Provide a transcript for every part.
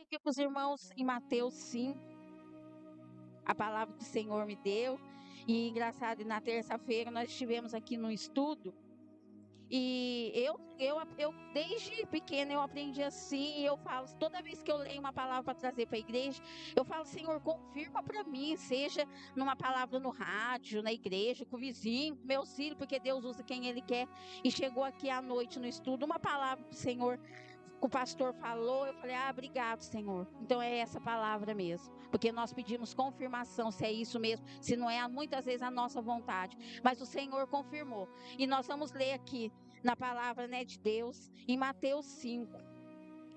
aqui com os irmãos em Mateus 5, a palavra que o Senhor me deu. E engraçado, na terça-feira nós estivemos aqui no estudo. E eu desde pequena eu aprendi assim, e eu falo, toda vez que eu leio uma palavra para trazer para a igreja, eu falo, Senhor, confirma para mim, seja numa palavra no rádio, na igreja, com o vizinho, com meu filho, porque Deus usa quem Ele quer. E chegou aqui à noite no estudo, uma palavra que o Senhor, o pastor falou, eu falei, obrigado, Senhor. Então é essa palavra mesmo, porque nós pedimos confirmação se é isso mesmo, se não é muitas vezes a nossa vontade, mas o Senhor confirmou. E nós vamos ler aqui na palavra, né, de Deus, em Mateus 5,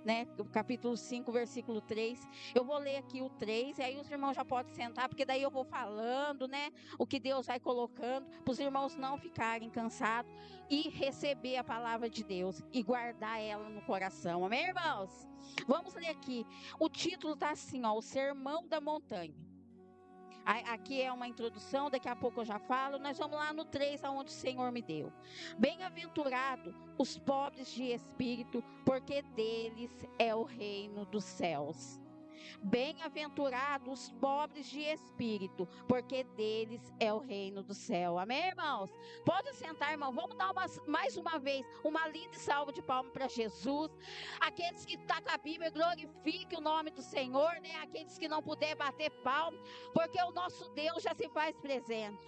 né, capítulo 5, versículo 3. Eu vou ler aqui o 3, e aí os irmãos já podem sentar, porque daí eu vou falando, né, o que Deus vai colocando, para os irmãos não ficarem cansados e receber a palavra de Deus e guardar ela no coração. Amém, irmãos? Vamos ler aqui. O título está assim, ó, o Sermão da Montanha. Aqui é uma introdução, daqui a pouco eu já falo. Nós vamos lá no 3, aonde o Senhor me deu. Bem-aventurado os pobres de espírito, porque deles é o reino dos céus. Bem-aventurados os pobres de espírito, porque deles é o reino do céu. Amém, irmãos? Pode sentar, irmão. Vamos dar mais uma vez uma linda salva de palmas para Jesus. Aqueles que estão com a Bíblia, glorifiquem o nome do Senhor, né? Aqueles que não puder bater palmas, porque o nosso Deus já se faz presente.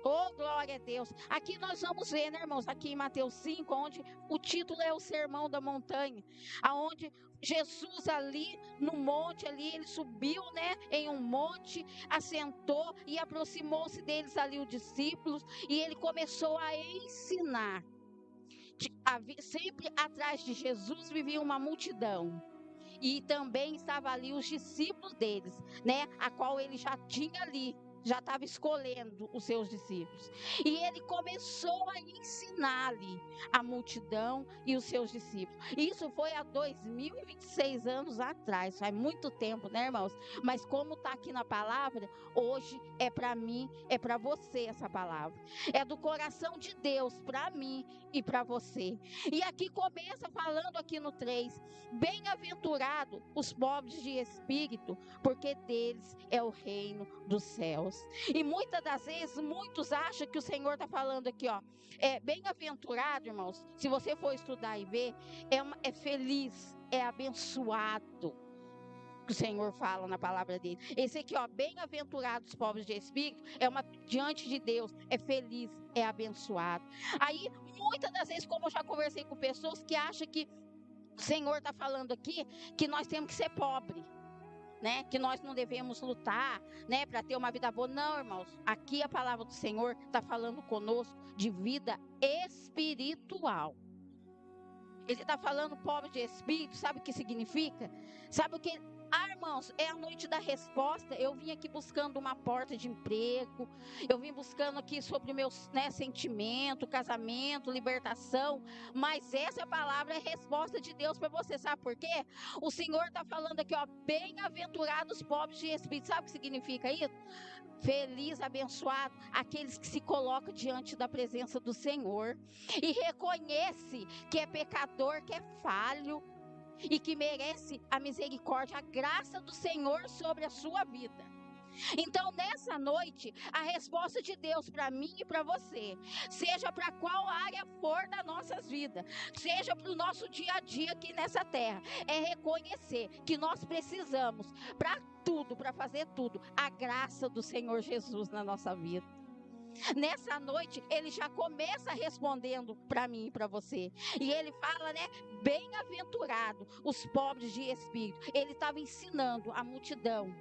Oh, glória a Deus. Aqui nós vamos ver, né, irmãos, aqui em Mateus 5, onde o título é o Sermão da Montanha, aonde Jesus ali no monte, ali ele subiu, né, em um monte, assentou e aproximou-se deles ali os discípulos, e ele começou a ensinar. Sempre atrás de Jesus vivia uma multidão. E também estava ali os discípulos deles, né, a qual ele já tinha ali, já estava escolhendo os seus discípulos. E ele começou a ensinar ali a multidão e os seus discípulos. Isso foi há 2026 anos atrás, faz muito tempo, né, irmãos? Mas como está aqui na palavra, hoje é para mim, é para você essa palavra. É do coração de Deus para mim e para você. E aqui começa falando aqui no 3, bem-aventurado os pobres de espírito, porque deles é o reino dos céus. E muitas das vezes, muitos acham que o Senhor está falando aqui, ó, bem-aventurado, irmãos, se você for estudar e ver, é feliz, é abençoado, que o Senhor fala na palavra dele. Esse aqui, ó, bem-aventurados os pobres de espírito, diante de Deus, é feliz, é abençoado. Aí, muitas das vezes, como eu já conversei com pessoas que acham que o Senhor está falando aqui, que nós temos que ser pobres, né? Que nós não devemos lutar, né? Para ter uma vida boa. Não, irmãos. Aqui a palavra do Senhor está falando conosco de vida espiritual. Ele está falando pobre de espírito. Sabe o que significa? Sabe o que? Irmãos, é a noite da resposta. Eu vim aqui buscando uma porta de emprego. Eu vim buscando aqui sobre meus, né, sentimento, casamento, libertação. Mas essa palavra é a resposta de Deus para você. Sabe por quê? O Senhor está falando aqui, ó, bem-aventurados os pobres de espírito. Sabe o que significa isso? Feliz, abençoado, aqueles que se colocam diante da presença do Senhor e reconhece que é pecador, que é falho e que merece a misericórdia, a graça do Senhor sobre a sua vida. Então, nessa noite, a resposta de Deus para mim e para você, seja para qual área for das nossas vidas, seja para o nosso dia a dia aqui nessa terra, é reconhecer que nós precisamos, para tudo, para fazer tudo, a graça do Senhor Jesus na nossa vida. Nessa noite, ele já começa respondendo para mim e para você. E ele fala, né? Bem-aventurado os pobres de espírito. Ele estava ensinando a multidão,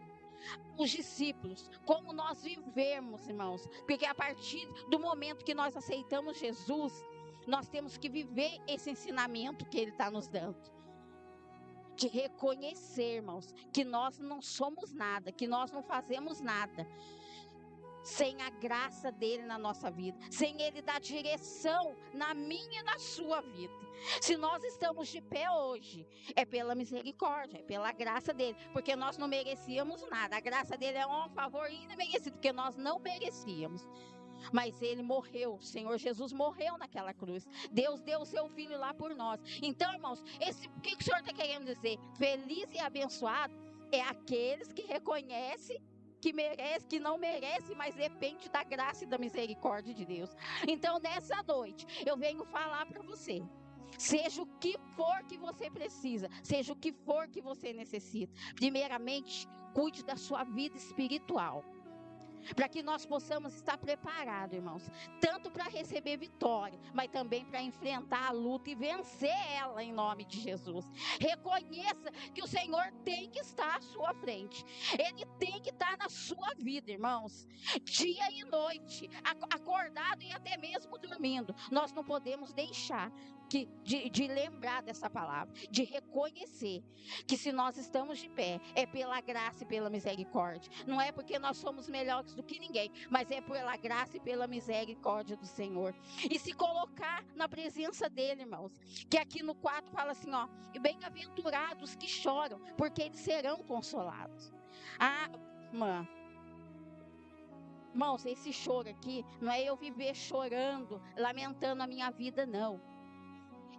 os discípulos, como nós vivemos, irmãos. Porque a partir do momento que nós aceitamos Jesus, nós temos que viver esse ensinamento que ele está nos dando. De reconhecer, irmãos, que nós não somos nada, que nós não fazemos nada sem a graça dele na nossa vida, sem ele dar direção na minha e na sua vida. Se nós estamos de pé hoje, é pela misericórdia, é pela graça dele, porque nós não merecíamos nada. A graça dele é um favor imerecido, porque nós não merecíamos. mas ele morreu. O Senhor Jesus morreu naquela cruz. Deus deu o seu filho lá por nós. Então, irmãos, o que o Senhor está querendo dizer? Feliz e abençoado é aqueles que reconhecem que merece, que não merece, mas depende da graça e da misericórdia de Deus. Então, nessa noite, eu venho falar para você. Seja o que for que você precisa, seja o que for que você necessita. Primeiramente, cuide da sua vida espiritual, para que nós possamos estar preparados, irmãos, tanto para receber vitória, mas também para enfrentar a luta e vencer ela em nome de Jesus. Reconheça que o Senhor tem que estar à sua frente, Ele tem que estar na sua vida, irmãos, dia e noite, acordado e até mesmo dormindo. Nós não podemos deixar de lembrar dessa palavra, de reconhecer que se nós estamos de pé, é pela graça e pela misericórdia. Não é porque nós somos melhores do que ninguém, mas é pela graça e pela misericórdia do Senhor. E se colocar na presença dele, irmãos, que aqui no 4 fala assim, ó, bem-aventurados que choram, porque eles serão consolados. Irmãos, esse choro aqui, não é eu viver chorando, lamentando a minha vida, não.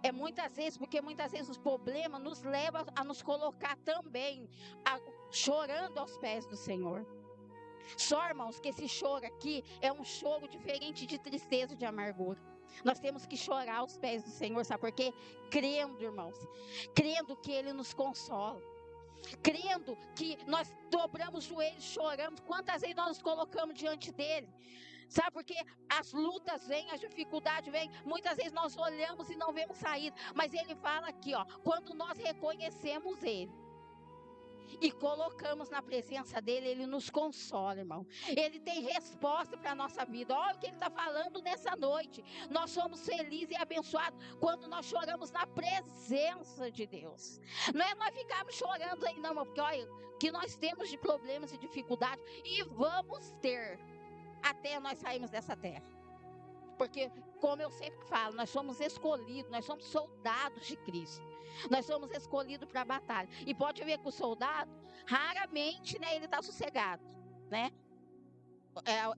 É muitas vezes, porque muitas vezes os problemas nos levam a nos colocar também, chorando aos pés do Senhor. Só, irmãos, que esse choro aqui é um choro diferente de tristeza, de amargura. Nós temos que chorar aos pés do Senhor, sabe por quê? Crendo, irmãos, crendo que Ele nos consola. Crendo que nós dobramos os joelhos, choramos. Quantas vezes nós nos colocamos diante dEle? Sabe, porque as lutas vêm, as dificuldades vêm, muitas vezes nós olhamos e não vemos saída, mas ele fala aqui, ó, quando nós reconhecemos ele e colocamos na presença dele, ele nos consola, irmão. Ele tem resposta para a nossa vida. Olha o que ele está falando nessa noite. Nós somos felizes e abençoados quando nós choramos na presença de Deus. Não é nós ficarmos chorando aí não, porque olha, que nós temos de problemas e dificuldades, e vamos ter até nós sairmos dessa terra. Porque, como eu sempre falo, nós somos escolhidos, nós somos soldados de Cristo. Nós somos escolhidos para a batalha. E pode ver que o soldado, raramente, né, ele está sossegado, né?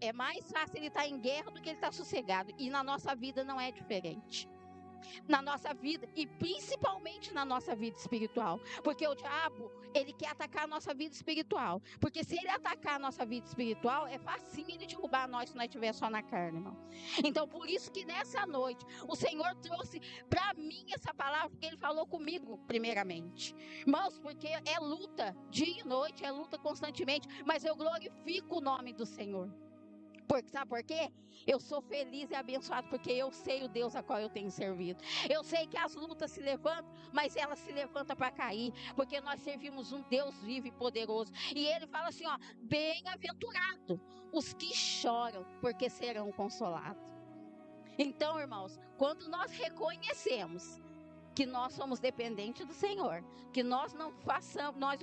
É mais fácil ele estar em guerra do que ele estar sossegado. E na nossa vida não é diferente. Na nossa vida, e principalmente na nossa vida espiritual, porque o diabo, ele quer atacar a nossa vida espiritual, porque se ele atacar a nossa vida espiritual, é facinho ele derrubar nós se nós estiver só na carne, irmão. Então, por isso que nessa noite, o Senhor trouxe para mim essa palavra, porque ele falou comigo primeiramente, irmãos, porque é luta, dia e noite, é luta constantemente, mas eu glorifico o nome do Senhor. Sabe por quê? Eu sou feliz e abençoado porque eu sei o Deus a qual eu tenho servido. Eu sei que as lutas se levantam, mas elas se levantam para cair, porque nós servimos um Deus vivo e poderoso. E ele fala assim, ó, bem-aventurado os que choram, porque serão consolados. Então, irmãos, quando nós reconhecemos que nós somos dependentes do Senhor, que nós não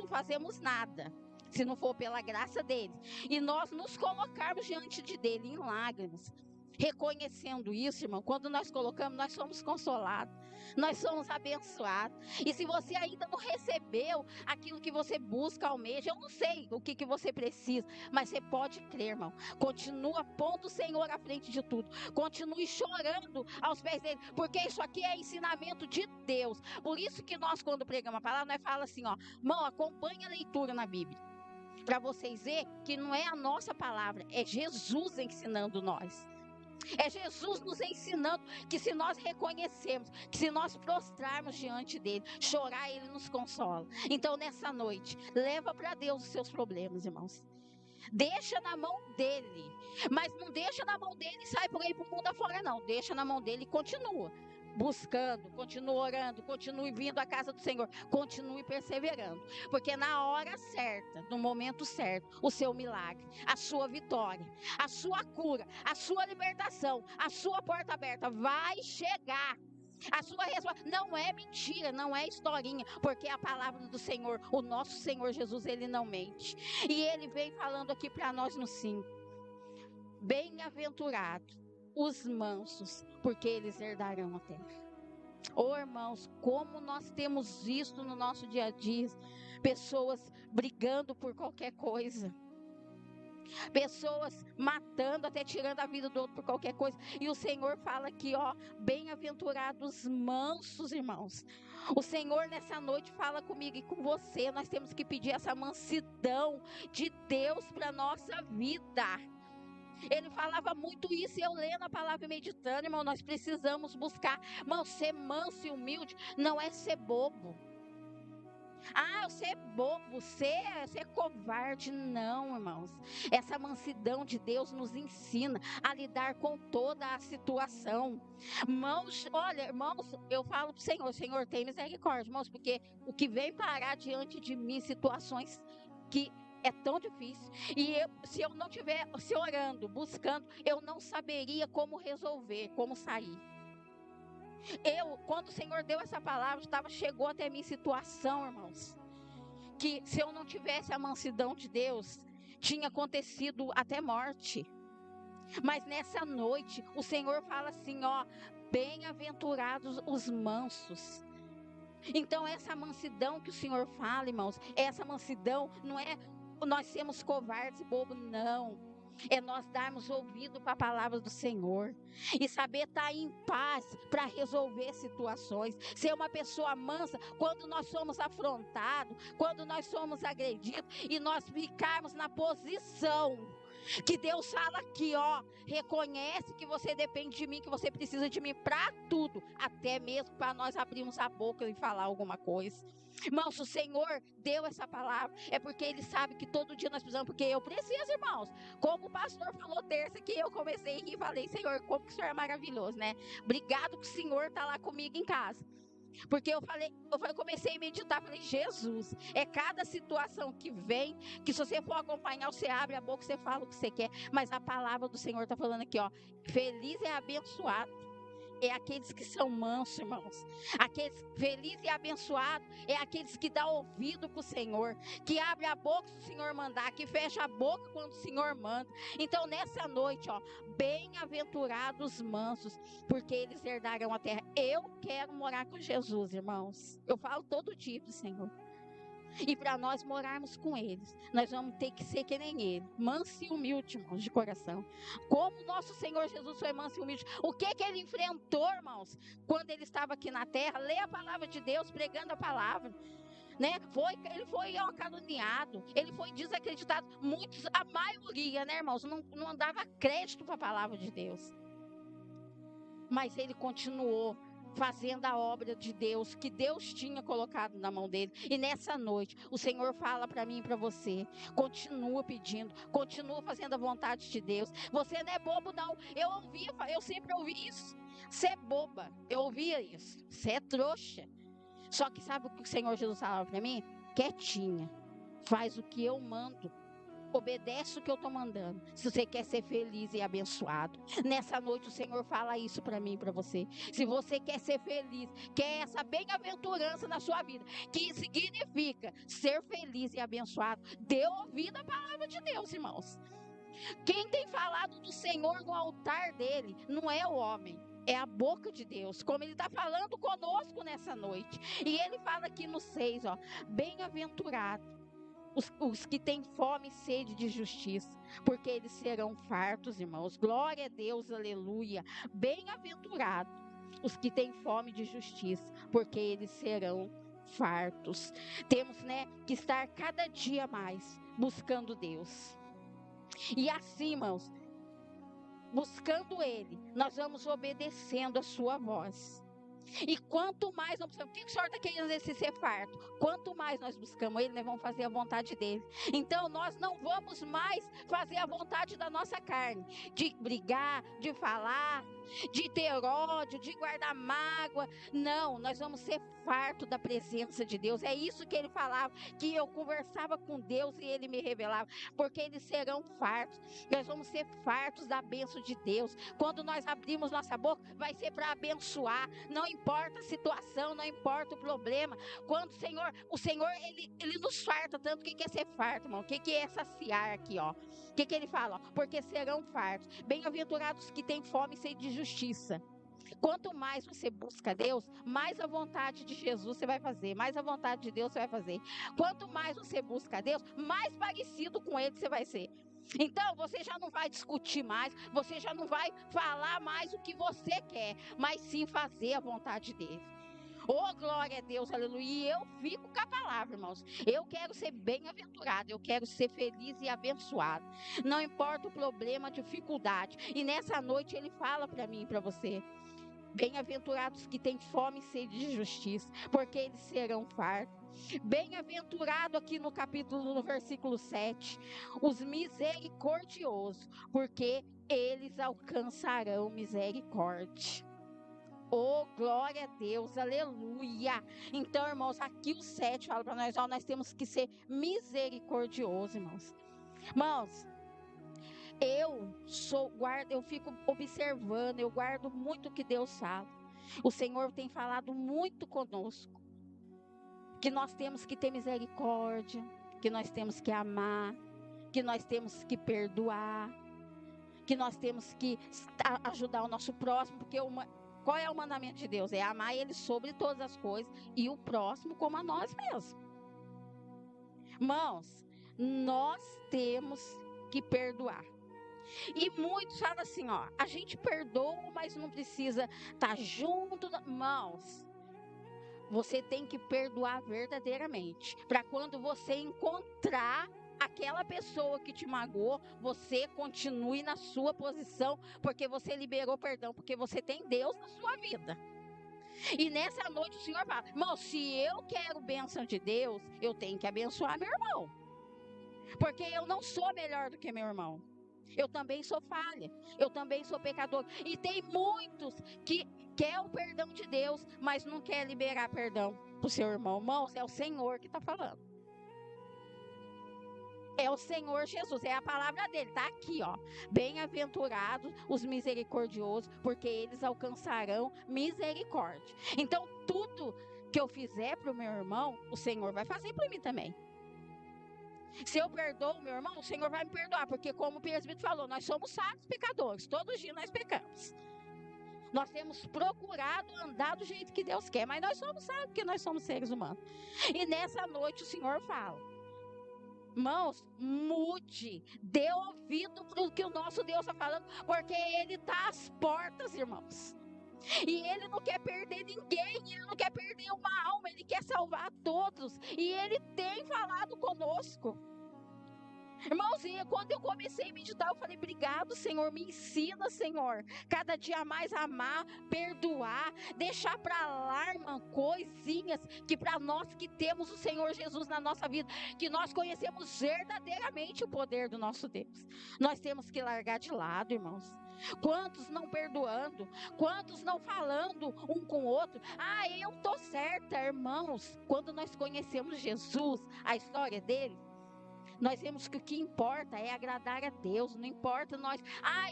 fazemos nada se não for pela graça dele, e nós nos colocarmos diante dele em lágrimas, reconhecendo isso, irmão, quando nós colocamos, nós somos consolados, nós somos abençoados. E se você ainda não recebeu aquilo que você busca, almeja, eu não sei o que você precisa, mas você pode crer, irmão. Continua pondo o Senhor à frente de tudo, continue chorando aos pés dele, porque isso aqui é ensinamento de Deus. Por isso que nós, quando pregamos a palavra, nós falamos assim, ó, irmão, acompanhe a leitura na Bíblia, para vocês verem que não é a nossa palavra, é Jesus ensinando nós. É Jesus nos ensinando que se nós reconhecermos, que se nós prostrarmos diante dele, chorar, ele nos consola. Então nessa noite, leva para Deus os seus problemas, irmãos. Deixa na mão dele, mas não deixa na mão dele e sai por aí pro mundo afora, não. Deixa na mão dele e continua buscando, continue orando, continue vindo à casa do Senhor, continue perseverando, porque na hora certa, no momento certo, o seu milagre, a sua vitória, a sua cura, a sua libertação, a sua porta aberta vai chegar. A sua resposta não é mentira, não é historinha, porque a palavra do Senhor, o nosso Senhor Jesus, ele não mente. E ele vem falando aqui para nós no 5. Bem-aventurado os mansos, porque eles herdarão a terra. Oh, irmãos, como nós temos visto no nosso dia a dia, pessoas brigando por qualquer coisa, pessoas matando, até tirando a vida do outro por qualquer coisa. E o Senhor fala aqui, ó, bem-aventurados mansos, irmãos. O Senhor nessa noite fala comigo e com você. Nós temos que pedir essa mansidão de Deus para nossa vida. Ele falava muito isso, e eu lendo a palavra e meditando, irmão, nós precisamos buscar, irmão, ser manso e humilde não é ser bobo. Ah, você é bobo, você é covarde. Não, irmãos. Essa mansidão de Deus nos ensina a lidar com toda a situação. Irmãos, olha, irmãos, eu falo pro Senhor, Senhor, tem misericórdia, irmãos, porque o que vem parar diante de mim, situações que é tão difícil, e se eu não estiver se orando, buscando, eu não saberia como resolver, como sair. Quando o Senhor deu essa palavra, chegou até a minha situação, irmãos, que se eu não tivesse a mansidão de Deus, tinha acontecido até morte. Mas nessa noite, o Senhor fala assim, ó, bem-aventurados os mansos. Então essa mansidão que o Senhor fala, irmãos, essa mansidão não é nós sermos covardes e bobos, não. É nós darmos ouvido para a palavra do Senhor e saber estar em paz para resolver situações. Ser uma pessoa mansa quando nós somos afrontados, quando nós somos agredidos, e nós ficarmos na posição que Deus fala aqui, ó, reconhece que você depende de mim, que você precisa de mim para tudo, até mesmo para nós abrirmos a boca e falar alguma coisa. Irmãos, o Senhor deu essa palavra, é porque Ele sabe que todo dia nós precisamos, porque eu preciso, irmãos. Como o pastor falou terça, que eu comecei a rir e falei, Senhor, como que o Senhor é maravilhoso, né? Obrigado que o Senhor está lá comigo em casa. Porque eu comecei a meditar, falei, Jesus, é cada situação que vem, que se você for acompanhar, você abre a boca, você fala o que você quer, mas a palavra do Senhor está falando aqui, ó, feliz e abençoado é aqueles que são mansos, irmãos. Feliz e abençoado é aqueles que dão ouvido para o Senhor, que abre a boca se o Senhor mandar, que fecha a boca quando o Senhor manda. Então nessa noite, ó, bem-aventurados mansos, porque eles herdarão a terra. Eu quero morar com Jesus, irmãos. Eu falo todo dia pro Senhor. E para nós morarmos com eles, nós vamos ter que ser que nem ele, manso e humilde, irmãos, de coração. Como nosso Senhor Jesus foi manso e humilde. O que ele enfrentou, irmãos, quando ele estava aqui na terra? Lê a palavra de Deus, pregando a palavra. Né? Ele foi caluniado, ele foi desacreditado. Muitos, a maioria, né, irmãos, não dava crédito para a palavra de Deus. Mas ele continuou fazendo a obra de Deus, que Deus tinha colocado na mão dele. E nessa noite, o Senhor fala para mim e para você, continua pedindo, continua fazendo a vontade de Deus. Você não é bobo não. Eu sempre ouvi isso. Você é boba. Eu ouvia isso. Você é trouxa. Só que sabe o que o Senhor Jesus falava para mim? Quietinha. Faz o que eu mando. Obedece o que eu estou mandando, se você quer ser feliz e abençoado. Nessa noite o Senhor fala isso para mim e para você. Se você quer ser feliz, quer essa bem-aventurança na sua vida, que significa ser feliz e abençoado, dê ouvido à palavra de Deus, irmãos. Quem tem falado do Senhor no altar dele não é o homem, é a boca de Deus, como ele está falando conosco nessa noite. E ele fala aqui no 6, ó, bem-aventurado os que têm fome e sede de justiça, porque eles serão fartos, irmãos. Glória a Deus, aleluia. Bem-aventurado os que têm fome de justiça, porque eles serão fartos. Temos, que estar cada dia mais buscando Deus. E assim, irmãos, buscando Ele, nós vamos obedecendo a sua voz. E quanto mais nós buscamos, o que o Senhor está querendo dizer ser farto? Quanto mais nós buscamos Ele, nós vamos fazer a vontade dEle. Então nós não vamos mais fazer a vontade da nossa carne, de brigar, de falar, de ter ódio, de guardar mágoa. Não, nós vamos ser farto da presença de Deus. É isso que Ele falava, que eu conversava com Deus e Ele me revelava, porque eles serão fartos. Nós vamos ser fartos da bênção de Deus. Quando nós abrimos nossa boca, vai ser para abençoar. Não importa a situação, não importa o problema. Quando o Senhor, ele nos farta tanto. O que é ser farto, irmão? O que é saciar aqui, ó? O que ele fala? Ó? Porque serão fartos. Bem-aventurados que têm fome e sede de justiça. Quanto mais você busca Deus, mais a vontade de Jesus você vai fazer, mais a vontade de Deus você vai fazer. Quanto mais você busca Deus, mais parecido com Ele você vai ser. Então, você já não vai discutir mais, você já não vai falar mais o que você quer, mas sim fazer a vontade dele. Oh, glória a Deus, aleluia. E eu fico com a palavra, irmãos. Eu quero ser bem-aventurado, eu quero ser feliz e abençoado. Não importa o problema, a dificuldade. E nessa noite ele fala para mim e para você: bem-aventurados que têm fome e sede de justiça, porque eles serão fartos. Bem-aventurado aqui no capítulo, no versículo 7, os misericordiosos, porque eles alcançarão misericórdia. Oh, glória a Deus, aleluia. Então, irmãos, aqui o 7 fala para nós, ó, nós temos que ser misericordiosos, irmãos. Irmãos, eu fico observando, eu guardo muito o que Deus fala. O Senhor tem falado muito conosco, que nós temos que ter misericórdia, que nós temos que amar, que nós temos que perdoar, que nós temos que ajudar o nosso próximo, porque qual é o mandamento de Deus? É amar Ele sobre todas as coisas e o próximo como a nós mesmos. Irmãos, nós temos que perdoar. E muitos falam assim, ó, a gente perdoa, mas não precisa estar junto. Irmãos, você tem que perdoar verdadeiramente, para quando você encontrar aquela pessoa que te magoou, você continue na sua posição, porque você liberou perdão, porque você tem Deus na sua vida. E nessa noite o Senhor fala, irmão, se eu quero bênção de Deus, eu tenho que abençoar meu irmão, porque eu não sou melhor do que meu irmão. Eu também sou falha, eu também sou pecador. E tem muitos que quer o perdão de Deus, mas não quer liberar perdão para o seu irmão. Irmãos, é o Senhor que está falando. É o Senhor Jesus, é a palavra dele, está aqui, ó. Bem-aventurados os misericordiosos, porque eles alcançarão misericórdia. Então, tudo que eu fizer para o meu irmão, o Senhor vai fazer para mim também. Se eu perdoo o meu irmão, o Senhor vai me perdoar, porque como o presbítero falou, nós somos sábios pecadores, todos os dias nós pecamos. Nós temos procurado andar do jeito que Deus quer, mas nós somos sábios, porque nós somos seres humanos. E nessa noite o Senhor fala, irmãos, mude, dê ouvido para o que o nosso Deus está falando, porque Ele está às portas, irmãos. E Ele não quer perder ninguém, Ele não quer perder uma alma, Ele quer salvar todos. E Ele tem falado conosco. Irmãos, e quando eu comecei a meditar, eu falei, obrigado, Senhor, me ensina, Senhor, cada dia mais amar, perdoar, deixar para lá, irmã, coisinhas que para nós que temos o Senhor Jesus na nossa vida, que nós conhecemos verdadeiramente o poder do nosso Deus, nós temos que largar de lado, irmãos. Quantos não perdoando, quantos não falando um com o outro, eu tô certa, irmãos. Quando nós conhecemos Jesus, a história dele, nós vemos que o que importa é agradar a Deus, não importa nós,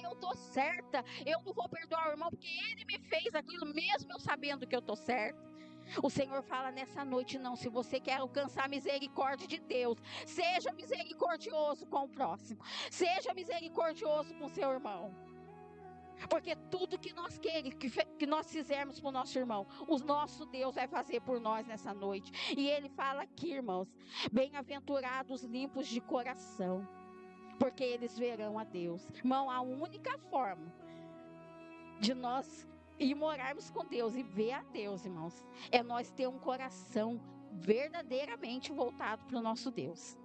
eu tô certa, eu não vou perdoar o irmão porque ele me fez aquilo, mesmo eu sabendo que eu tô certa. O Senhor fala nessa noite, não, se você quer alcançar a misericórdia de Deus, seja misericordioso com o próximo, seja misericordioso com o seu irmão. Porque tudo que nós queremos, que nós fizermos para o nosso irmão, o nosso Deus vai fazer por nós nessa noite. E Ele fala aqui, irmãos, bem-aventurados limpos de coração, porque eles verão a Deus. Irmão, a única forma de nós ir morarmos com Deus e ver a Deus, irmãos, é nós ter um coração verdadeiramente voltado para o nosso Deus.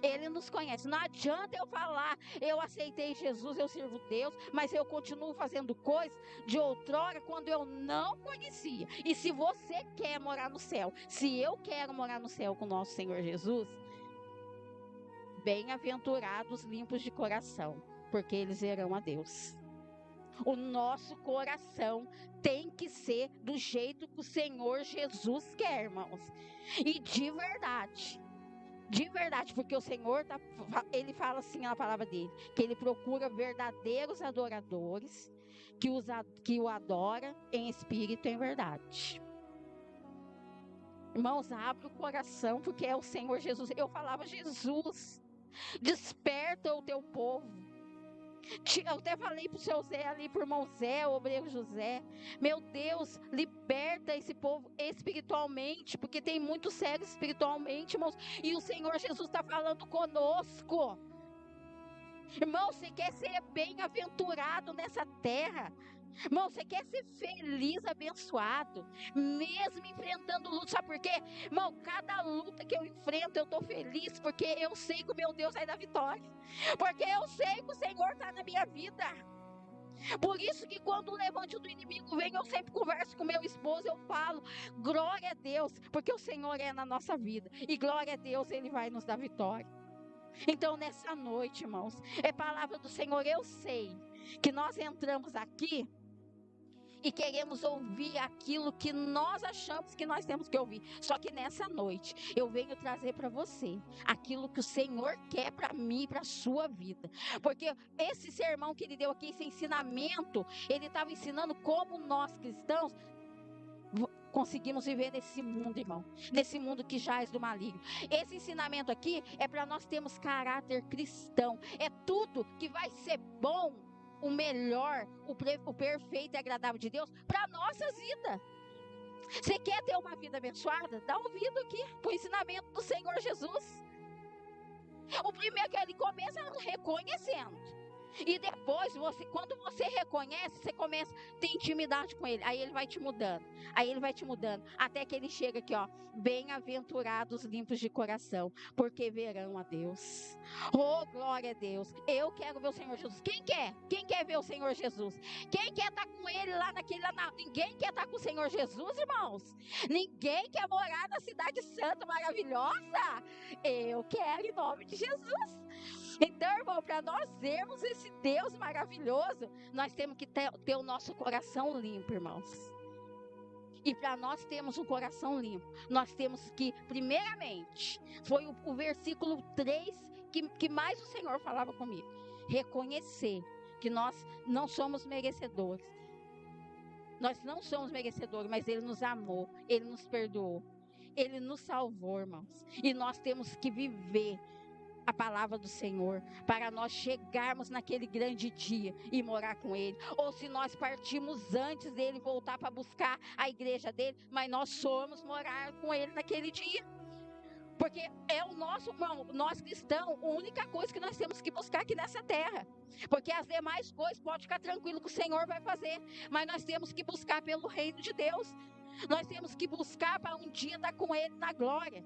Ele nos conhece. Não adianta eu falar, eu aceitei Jesus, eu sirvo Deus, mas eu continuo fazendo coisas de outrora quando eu não conhecia. E se você quer morar no céu, se eu quero morar no céu com o nosso Senhor Jesus, bem-aventurados limpos de coração, porque eles verão a Deus. O nosso coração tem que ser do jeito que o Senhor Jesus quer, irmãos. E de verdade, porque o Senhor, Ele fala assim na palavra dele, que Ele procura verdadeiros adoradores, que o adora em espírito e em verdade. Irmãos, abre o coração, porque é o Senhor Jesus. Eu falava, Jesus, desperta o teu povo. Eu até falei para o seu Zé ali, para o irmão Zé, o obreiro José, meu Deus, liberta esse povo espiritualmente, porque tem muito cego espiritualmente, irmãos, e o Senhor Jesus está falando conosco. Irmão, você quer ser bem-aventurado nessa terra? Irmão, você quer ser feliz, abençoado, mesmo enfrentando luta? Sabe por quê? Irmão, cada luta que eu enfrento, eu estou feliz, porque eu sei que o meu Deus vai dar vitória, porque eu sei que o Senhor está na minha vida. Por isso que quando o levante do inimigo vem, eu sempre converso com meu esposo, eu falo, glória a Deus, porque o Senhor é na nossa vida, e glória a Deus, Ele vai nos dar vitória. Então nessa noite, irmãos, é palavra do Senhor. Eu sei que nós entramos aqui e queremos ouvir aquilo que nós achamos que nós temos que ouvir. Só que nessa noite eu venho trazer para você aquilo que o Senhor quer para mim e para a sua vida. Porque esse sermão que ele deu aqui, esse ensinamento, ele estava ensinando como nós cristãos conseguimos viver nesse mundo, irmão, nesse mundo que jaz do maligno. Esse ensinamento aqui é para nós termos caráter cristão. É tudo que vai ser bom, o melhor, o perfeito e agradável de Deus para a nossa vida. Você quer ter uma vida abençoada? Dá ouvido aqui para o ensinamento do Senhor Jesus. O primeiro que ele começa reconhecendo. E depois, quando você reconhece, você começa a ter intimidade com ele. Aí ele vai te mudando. Aí ele vai te mudando. Até que ele chega aqui, ó. Bem-aventurados limpos de coração, porque verão a Deus. Oh, glória a Deus. Eu quero ver o Senhor Jesus. Quem quer? Quem quer ver o Senhor Jesus? Quem quer estar com ele lá naquele... Ninguém quer estar com o Senhor Jesus, irmãos? Ninguém quer morar na cidade santa, maravilhosa? Eu quero, em nome de Jesus. Então, irmão, para nós vermos esse Deus maravilhoso, nós temos que ter o nosso coração limpo, irmãos. E para nós termos um coração limpo, nós temos que, primeiramente, foi o versículo 3 que mais o Senhor falava comigo. Reconhecer que nós não somos merecedores. Nós não somos merecedores, mas Ele nos amou, Ele nos perdoou, Ele nos salvou, irmãos. E nós temos que viver a palavra do Senhor, para nós chegarmos naquele grande dia e morar com Ele. Ou se nós partimos antes dele voltar para buscar a igreja dele, mas nós somos morar com Ele naquele dia. Porque é o nosso, irmão, nós cristãos, a única coisa que nós temos que buscar aqui nessa terra. Porque as demais coisas, pode ficar tranquilo que o Senhor vai fazer, mas nós temos que buscar pelo reino de Deus. Nós temos que buscar para um dia estar com Ele na glória.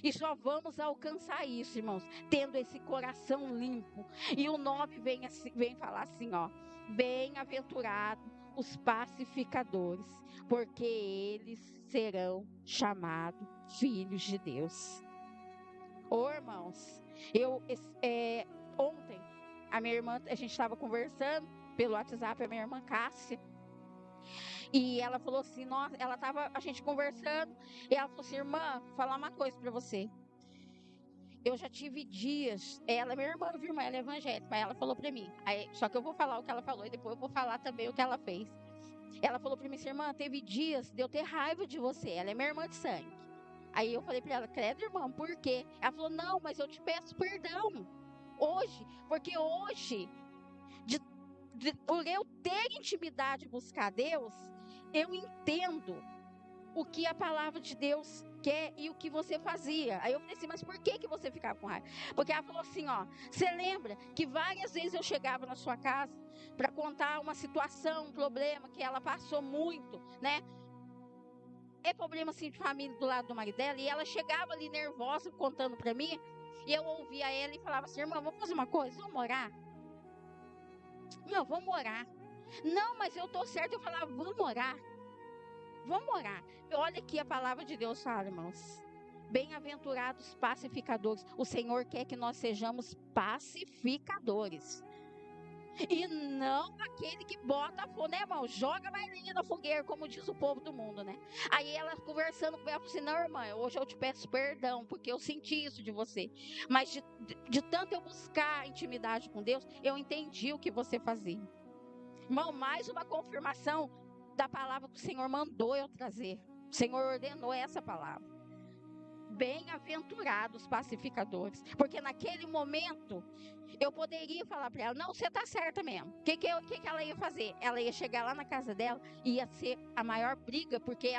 E só vamos alcançar isso, irmãos, tendo esse coração limpo. E o 9 vem falar assim, ó. Bem-aventurados os pacificadores, porque eles serão chamados filhos de Deus. Ô, irmãos, ontem, a minha irmã, a gente estava conversando pelo WhatsApp, a minha irmã Cássia. E ela falou assim, a gente conversando, e ela falou assim, irmã, vou falar uma coisa pra você. Eu já tive dias, ela é minha irmã, viu, irmã, ela é evangélica, mas ela falou pra mim, só que eu vou falar o que ela falou, e depois eu vou falar também o que ela fez. Ela falou pra mim assim, irmã, teve dias de eu ter raiva de você, ela é minha irmã de sangue. Aí eu falei pra ela, credo, irmã, por quê? Ela falou, não, mas eu te peço perdão, hoje, porque hoje, por eu ter intimidade e buscar Deus, eu entendo o que a palavra de Deus quer e o que você fazia. Aí eu falei assim, mas por que você ficava com raiva? Porque ela falou assim, ó, você lembra que várias vezes eu chegava na sua casa para contar uma situação, um problema que ela passou muito, né? É problema assim de família do lado do marido dela, e ela chegava ali nervosa contando para mim, e eu ouvia ela e falava assim, irmã, vamos fazer uma coisa, vamos orar? Não, vamos orar. Não, mas eu tô certo. Eu falava, vamos orar. Vamos orar. Olha aqui a palavra de Deus fala, irmãos. Bem-aventurados pacificadores. O Senhor quer que nós sejamos pacificadores. E não aquele que bota fogo, né, irmão? Joga mais lenha na fogueira, como diz o povo do mundo, né? Aí ela conversando com ela, falou assim, não, irmã, hoje eu te peço perdão, porque eu senti isso de você. Mas de tanto eu buscar intimidade com Deus, eu entendi o que você fazia. Irmão, mais uma confirmação da palavra que o Senhor mandou eu trazer. O Senhor ordenou essa palavra. Bem-aventurados pacificadores. Porque naquele momento, eu poderia falar para ela, não, você está certa mesmo. O que ela ia fazer? Ela ia chegar lá na casa dela e ia ser a maior briga, porque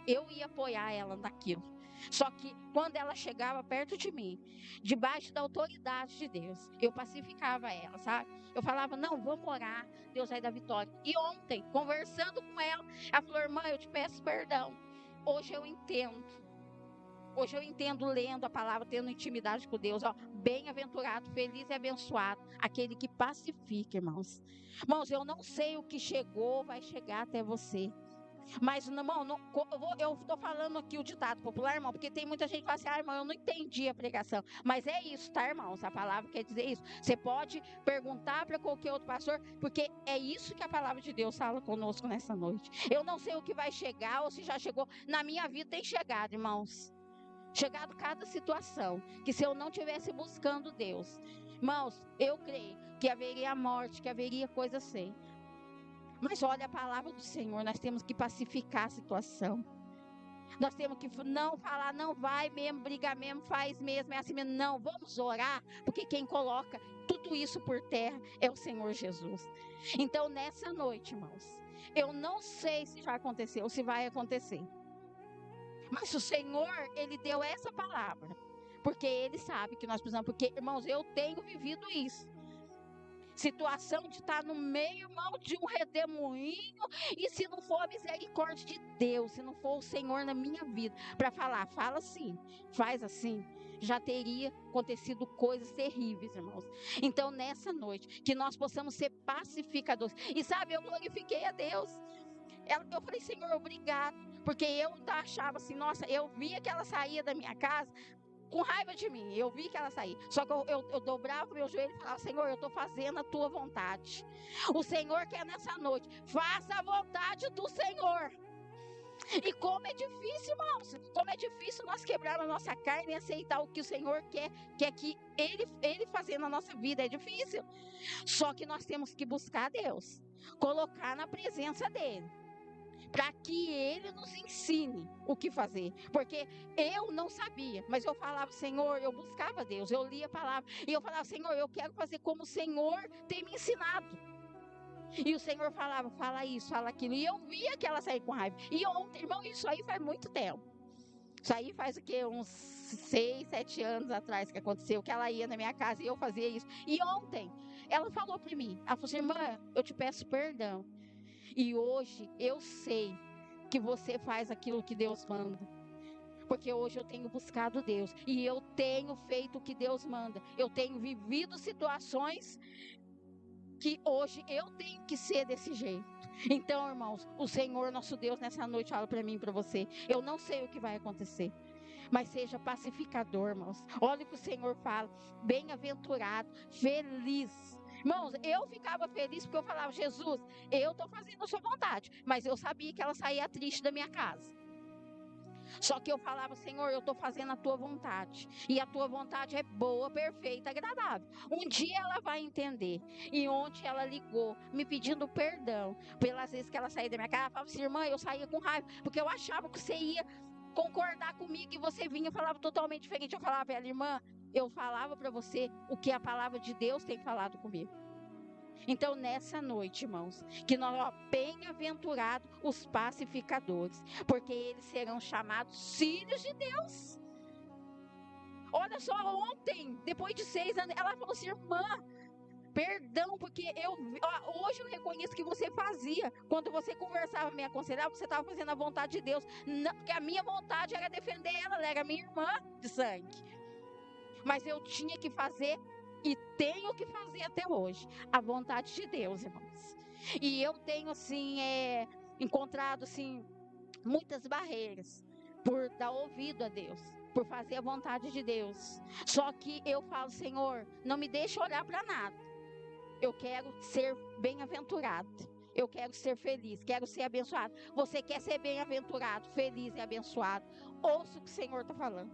eu ia apoiar ela naquilo. Só que quando ela chegava perto de mim, debaixo da autoridade de Deus, eu pacificava ela, sabe? Eu falava, não, vamos orar, Deus vai dar vitória. E ontem, conversando com ela, ela falou, irmã, eu te peço perdão. Hoje eu entendo. Hoje eu entendo lendo a palavra, tendo intimidade com Deus. Ó, bem-aventurado, feliz e abençoado, aquele que pacifica, irmãos. Irmãos, eu não sei o que chegou, vai chegar até você. Mas, irmão, eu estou falando aqui o ditado popular, irmão, porque tem muita gente que fala assim, irmão, eu não entendi a pregação. Mas é isso, tá, irmãos? A palavra quer dizer isso. Você pode perguntar para qualquer outro pastor, porque é isso que a palavra de Deus fala conosco nessa noite. Eu não sei o que vai chegar, ou se já chegou. Na minha vida tem chegado, irmãos. Chegado cada situação, que se eu não tivesse buscando Deus, irmãos, eu creio que haveria morte, que haveria coisa assim. Mas olha a palavra do Senhor, nós temos que pacificar a situação. Nós temos que não falar, não vai mesmo, brigar mesmo, faz mesmo, é assim mesmo. Não, vamos orar, porque quem coloca tudo isso por terra é o Senhor Jesus. Então, nessa noite, irmãos, eu não sei se já aconteceu ou se vai acontecer. Mas o Senhor, Ele deu essa palavra, porque Ele sabe que nós precisamos, porque, irmãos, eu tenho vivido isso. Situação de estar no meio, irmão, de um redemoinho, e se não for a misericórdia de Deus, se não for o Senhor na minha vida, para falar, fala assim, faz assim, já teria acontecido coisas terríveis, irmãos. Então, nessa noite, que nós possamos ser pacificadores. E sabe, eu glorifiquei a Deus. Eu falei, Senhor, obrigado, porque eu achava assim, nossa, eu via que ela saía da minha casa com raiva de mim, eu vi que ela saía, só que eu dobrava o meu joelho e falava, Senhor, eu estou fazendo a tua vontade. O Senhor quer nessa noite, faça a vontade do Senhor. E como é difícil, irmãos, como é difícil nós quebrarmos a nossa carne e aceitar o que o Senhor quer que Ele fazer na nossa vida, é difícil. Só que nós temos que buscar Deus, colocar na presença dEle, para que Ele nos ensine o que fazer, porque eu não sabia, mas eu falava, Senhor, eu buscava Deus, eu lia a palavra, e eu falava, Senhor, eu quero fazer como o Senhor tem me ensinado, e o Senhor falava, fala isso, fala aquilo, e eu via que ela saía com raiva, e ontem, irmão, isso aí faz muito tempo, isso aí faz o quê? Uns 6, 7 anos atrás que aconteceu, que ela ia na minha casa e eu fazia isso, e ontem, ela falou para mim, ela falou assim, irmã, eu te peço perdão, e hoje eu sei que você faz aquilo que Deus manda. Porque hoje eu tenho buscado Deus. E eu tenho feito o que Deus manda. Eu tenho vivido situações que hoje eu tenho que ser desse jeito. Então, irmãos, o Senhor nosso Deus nessa noite fala para mim e para você. Eu não sei o que vai acontecer. Mas seja pacificador, irmãos. Olha o que o Senhor fala. Bem-aventurado, feliz. Irmãos, eu ficava feliz porque eu falava, Jesus, eu estou fazendo a sua vontade. Mas eu sabia que ela saía triste da minha casa. Só que eu falava, Senhor, eu estou fazendo a tua vontade. E a tua vontade é boa, perfeita, agradável. Um dia ela vai entender. E ontem ela ligou, me pedindo perdão pelas vezes que ela saía da minha casa. Ela falava assim, irmã, eu saía com raiva, porque eu achava que você ia concordar comigo e você vinha e falava totalmente diferente. Eu falava, ela, irmã, eu falava para você o que a palavra de Deus tem falado comigo. Então, nessa noite, irmãos, que nós, bem-aventurados os pacificadores, porque eles serão chamados filhos de Deus. Olha só, ontem, depois de 6 anos, ela falou assim, irmã, perdão, porque hoje eu reconheço que você fazia, quando você conversava, me aconselhava, você estava fazendo a vontade de Deus, não, porque a minha vontade era defender ela era minha irmã de sangue, mas eu tinha que fazer, e tenho que fazer até hoje, a vontade de Deus, irmãos, e eu tenho, assim, encontrado, assim, muitas barreiras, por dar ouvido a Deus, por fazer a vontade de Deus, só que eu falo, Senhor, não me deixe olhar para nada, eu quero ser bem-aventurado, eu quero ser feliz, quero ser abençoado. Você quer ser bem-aventurado, feliz e abençoado? Ouça o que o Senhor está falando.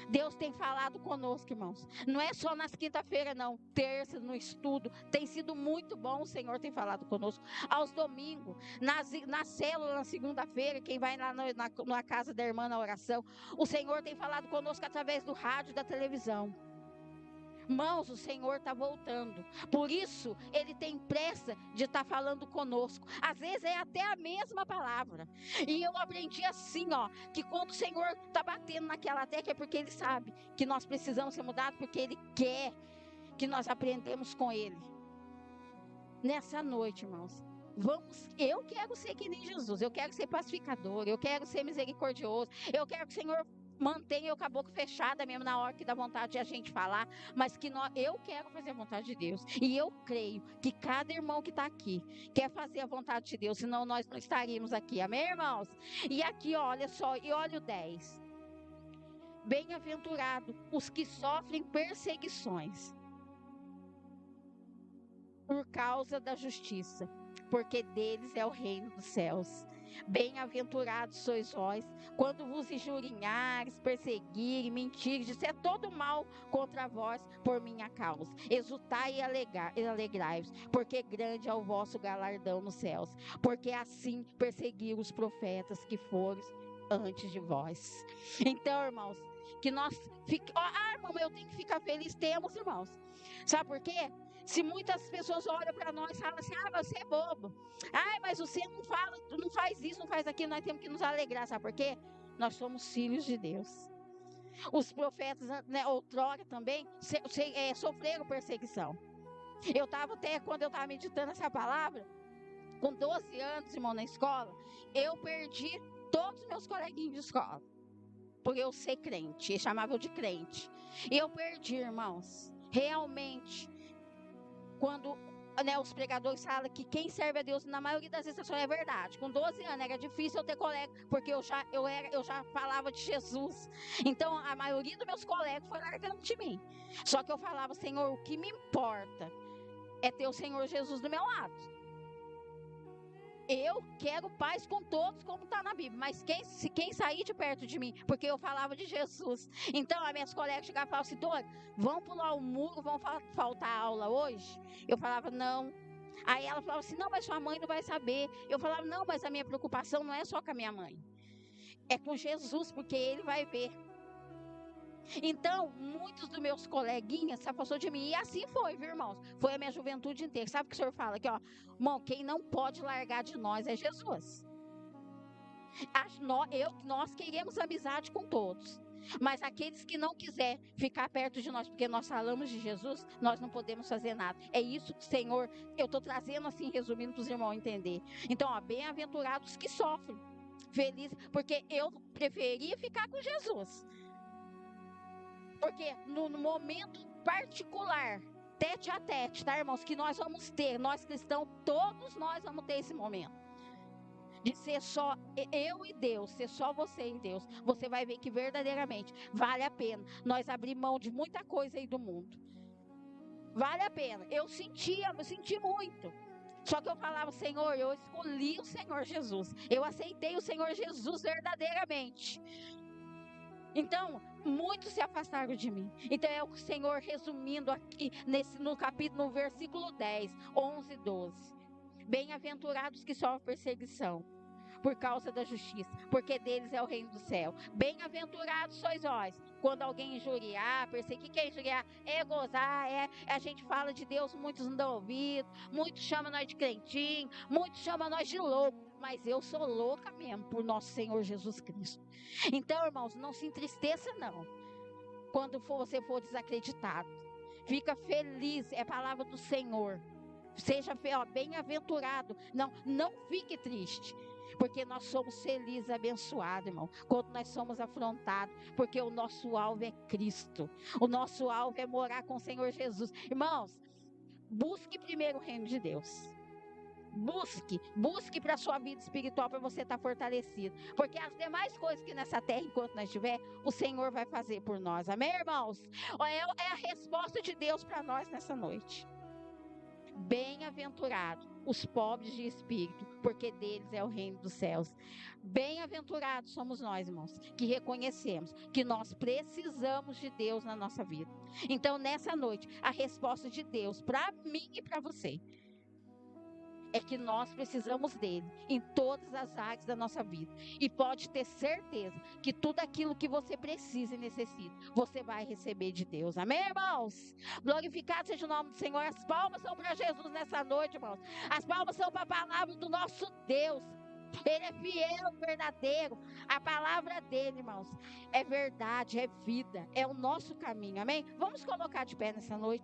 Deus tem falado conosco, irmãos. Não é só nas quinta-feiras, não. Terça, no estudo. Tem sido muito bom, o Senhor tem falado conosco. Aos domingos, na célula, na segunda-feira, quem vai lá na casa da irmã na oração. O Senhor tem falado conosco através do rádio e da televisão. Irmãos, o Senhor está voltando. Por isso, Ele tem pressa de estar falando conosco. Às vezes é até a mesma palavra. E eu aprendi assim, ó, que quando o Senhor está batendo naquela tecla é porque Ele sabe que nós precisamos ser mudados, porque Ele quer que nós aprendemos com Ele. Nessa noite, irmãos, eu quero ser que nem Jesus, eu quero ser pacificador, eu quero ser misericordioso, eu quero que o Senhor mantenha eu com a boca fechada mesmo na hora que dá vontade de a gente falar, mas que eu quero fazer a vontade de Deus, e eu creio que cada irmão que está aqui quer fazer a vontade de Deus, senão nós não estaríamos aqui, amém, irmãos? E aqui, olha só, e olha o 10, bem-aventurado os que sofrem perseguições por causa da justiça, porque deles é o reino dos céus. Bem-aventurados sois vós, quando vos injuriares, perseguirem, mentirem, disser todo mal contra vós por minha causa. Exultai e alegrai-vos, porque grande é o vosso galardão nos céus, porque assim perseguiram os profetas que foram antes de vós. Então, irmãos, que nós irmão, eu tenho que ficar feliz, temos, irmãos. Sabe por quê? Se muitas pessoas olham para nós e falam assim, você é bobo. Mas você não faz isso, não faz aquilo, nós temos que nos alegrar. Sabe por quê? Nós somos filhos de Deus. Os profetas, né, outrora também, sofreram perseguição. Eu estava até, quando eu estava meditando essa palavra, com 12 anos, irmão, na escola, eu perdi todos os meus coleguinhas de escola. Por eu ser crente, eles chamavam de crente. E eu perdi, irmãos, realmente. Quando, né, os pregadores falam que quem serve a Deus, na maioria das vezes, é verdade. Com 12 anos era difícil eu ter colega, porque eu já falava de Jesus. Então, a maioria dos meus colegas foi largando de mim. Só que eu falava, Senhor, o que me importa é ter o Senhor Jesus do meu lado. Eu quero paz com todos, como está na Bíblia. Mas quem sair de perto de mim, porque eu falava de Jesus. Então, as minhas colegas chegavam e falavam assim, Dora, vão pular o muro, vão faltar aula hoje? Eu falava, não. Aí ela falava assim, não, mas sua mãe não vai saber. Eu falava, não, mas a minha preocupação não é só com a minha mãe. É com Jesus, porque Ele vai ver. Então, muitos dos meus coleguinhas se afastou de mim. E assim foi, viu, irmãos? Foi a minha juventude inteira. Sabe o que o Senhor fala aqui, ó? Irmão, quem não pode largar de nós é Jesus. Nós queremos amizade com todos. Mas aqueles que não quiser ficar perto de nós, porque nós falamos de Jesus, nós não podemos fazer nada. É isso que, Senhor, eu estou trazendo assim, resumindo para os irmãos entender. Então, ó, bem-aventurados que sofrem. Felizes, porque eu preferia ficar com Jesus. Porque no momento particular, tete a tete, tá, irmãos? Que nós vamos ter, nós cristãos, todos nós vamos ter esse momento. De ser só eu e Deus, ser só você e Deus. Você vai ver que verdadeiramente vale a pena nós abrir mão de muita coisa aí do mundo. Vale a pena. Eu senti muito. Só que eu falava, Senhor, eu escolhi o Senhor Jesus. Eu aceitei o Senhor Jesus verdadeiramente. Então, muitos se afastaram de mim. Então, é o Senhor resumindo aqui no versículo 10, 11 e 12. Bem-aventurados que sofrem perseguição por causa da justiça, porque deles é o reino do céu. Bem-aventurados sois vós, quando alguém injuriar, perseguir. O que é injuriar? É gozar, a gente fala de Deus, muitos não dão ouvido, muitos chamam nós de crentinho, muitos chamam nós de louco. Mas eu sou louca mesmo por nosso Senhor Jesus Cristo. Então, irmãos, não se entristeça não, quando você for desacreditado. Fica feliz, é a palavra do Senhor. Seja bem-aventurado. Não fique triste, porque nós somos felizes, abençoados, irmão, quando nós somos afrontados, porque o nosso alvo é Cristo. O nosso alvo é morar com o Senhor Jesus. Irmãos, busque primeiro o reino de Deus. Busque para a sua vida espiritual, para você estar fortalecido. Porque as demais coisas que nessa terra, enquanto nós estiver, o Senhor vai fazer por nós. Amém, irmãos? É a resposta de Deus para nós nessa noite. Bem-aventurados os pobres de espírito, porque deles é o reino dos céus. Bem-aventurados somos nós, irmãos, que reconhecemos que nós precisamos de Deus na nossa vida. Então, nessa noite, a resposta de Deus para mim e para você é que nós precisamos dele em todas as áreas da nossa vida. E pode ter certeza que tudo aquilo que você precisa e necessita, você vai receber de Deus. Amém, irmãos? Glorificado seja o nome do Senhor. As palmas são para Jesus nessa noite, irmãos. As palmas são para a palavra do nosso Deus. Ele é fiel, verdadeiro. A palavra dele, irmãos, é verdade, é vida, é o nosso caminho. Amém? Vamos colocar de pé nessa noite.